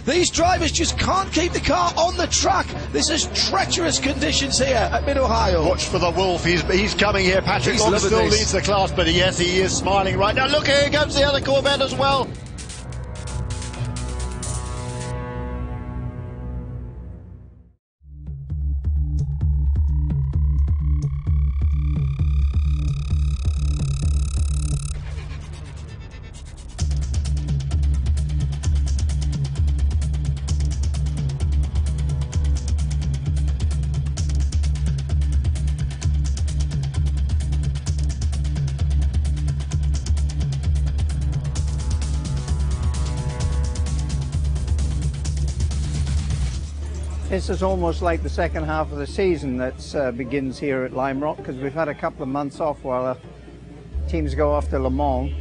These drivers just can't keep the car on the track. This is treacherous conditions here at Mid-Ohio. Watch for the Wolf. He's coming here. Patrick Wolf still leads the class, but yes, he is smiling right now. Look, here comes the other Corvette as well. This is almost like the second half of the season that begins here at Lime Rock, because we've had a couple of months off while teams go off to Le Mans.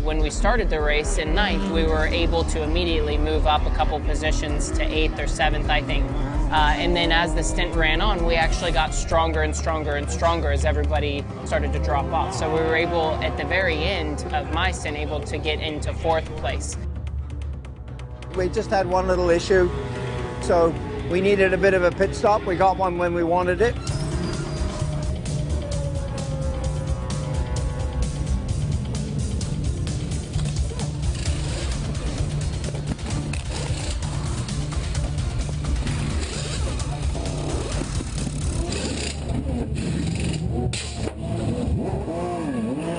When we started the race in 9th, we were able to immediately move up a couple positions to 8th or 7th, I think. And then as the stint ran on, we actually got stronger and stronger and stronger as everybody started to drop off. So we were able, at the very end of my stint, able to get into 4th place. We just had one little issue, so we needed a bit of a pit stop. We got one when we wanted it.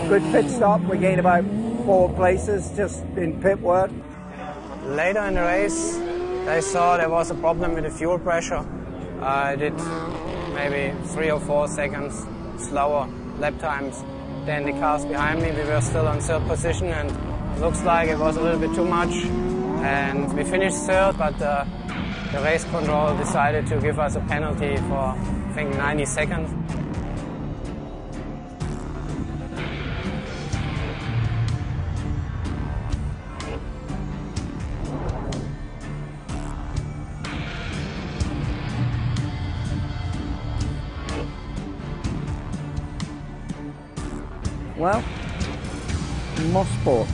Good pit stop. We gained about 4 places just in pit work. Later in the race, they saw there was a problem with the fuel pressure. I did maybe 3 or 4 seconds slower lap times than the cars behind me. We were still on 3rd position, and it looks like it was a little bit too much. And we finished 3rd, but the race control decided to give us a penalty for, I think, 90 seconds. Well, Mosport,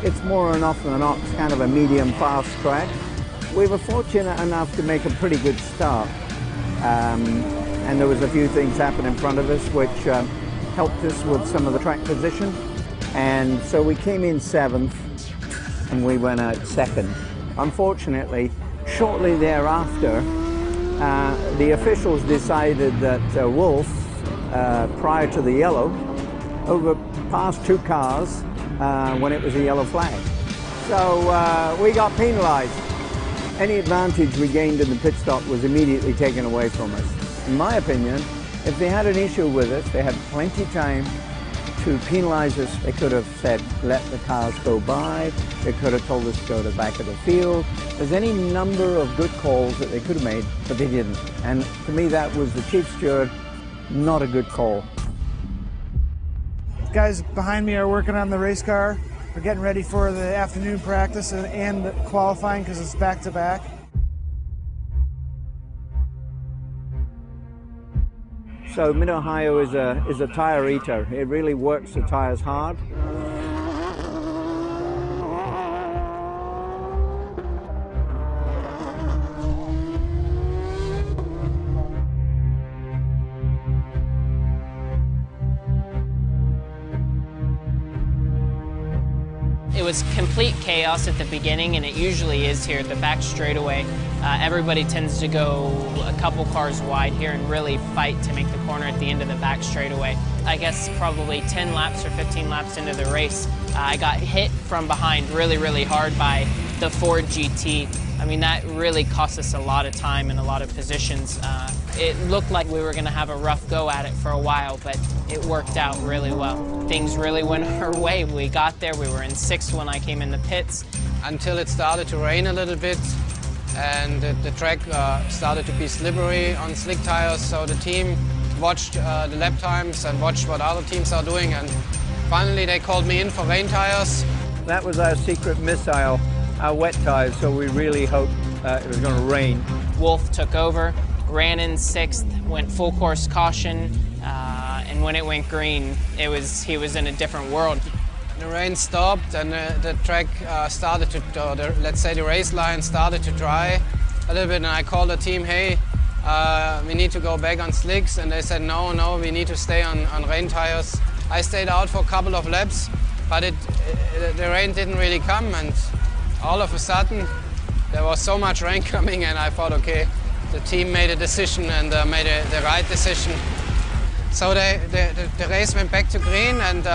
it's more often than not kind of a medium fast track. We were fortunate enough to make a pretty good start, and there was a few things happen in front of us which helped us with some of the track position, and so we came in 7th and we went out 2nd. Unfortunately, shortly thereafter, the officials decided that Wolf, prior to the yellow, overpassed 2 cars when it was a yellow flag. So we got penalized. Any advantage we gained in the pit stop was immediately taken away from us. In my opinion, if they had an issue with us, they had plenty of time to penalize us. They could have said, let the cars go by. They could have told us to go to the back of the field. There's any number of good calls that they could have made, but they didn't. And to me, that was the chief steward, not a good call. Guys behind me are working on the race car. We're getting ready for the afternoon practice and the qualifying because it's back-to-back. So Mid-Ohio is a tire eater. It really works the tires hard. It was complete chaos at the beginning, and it usually is here at the back straightaway. Everybody tends to go a couple cars wide here and really fight to make the corner at the end of the back straightaway. I guess probably 10 laps or 15 laps into the race, I got hit from behind really, really hard by the Ford GT. I mean, that really cost us a lot of time and a lot of positions. It looked like we were going to have a rough go at it for a while, but it worked out really well. Things really went our way. We got there. We were in 6th when I came in the pits. Until it started to rain a little bit, and the track started to be slippery on slick tires, so the team watched the lap times and watched what other teams are doing, and finally they called me in for rain tires. That was our secret missile, our wet tires, so we really hoped it was going to rain. Wolf took over, ran in 6th, went full course caution, and when it went green, he was in a different world. The rain stopped and the track started to, let's say the race line started to dry a little bit, and I called the team, hey, we need to go back on slicks, and they said no, we need to stay on rain tires. I stayed out for a couple of laps, but the rain didn't really come, and all of a sudden there was so much rain coming, and I thought, okay, the team made a decision and made the right decision. So the race went back to green, and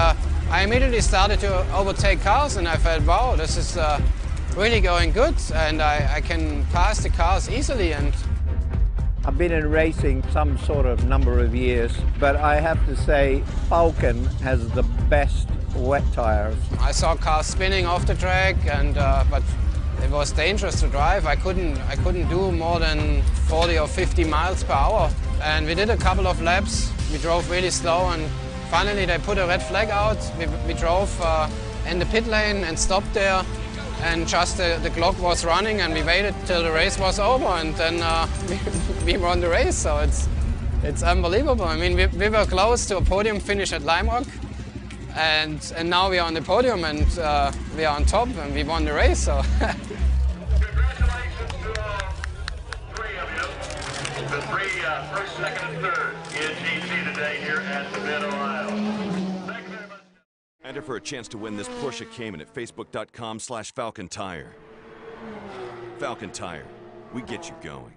I immediately started to overtake cars, and I felt, wow, this is really going good, and I can pass the cars easily. And I've been in racing some sort of number of years, but I have to say Falken has the best wet tires. I saw cars spinning off the track, and but it was dangerous to drive. I couldn't do more than 40 or 50 miles per hour. And we did a couple of laps. We drove really slow, and finally they put a red flag out. We drove in the pit lane and stopped there, and just the clock was running, and we waited till the race was over, and then we won the race. So it's unbelievable. I mean, we were close to a podium finish at Lime Rock, and now we are on the podium, and we are on top, and we won the race. So. Congratulations to all three of you. The three first, second, and third in GC today here at the Bend, Ohio. Thank you very much. Enter for a chance to win this Porsche Cayman at facebook.com/Falken Tire. Falken Tire, we get you going.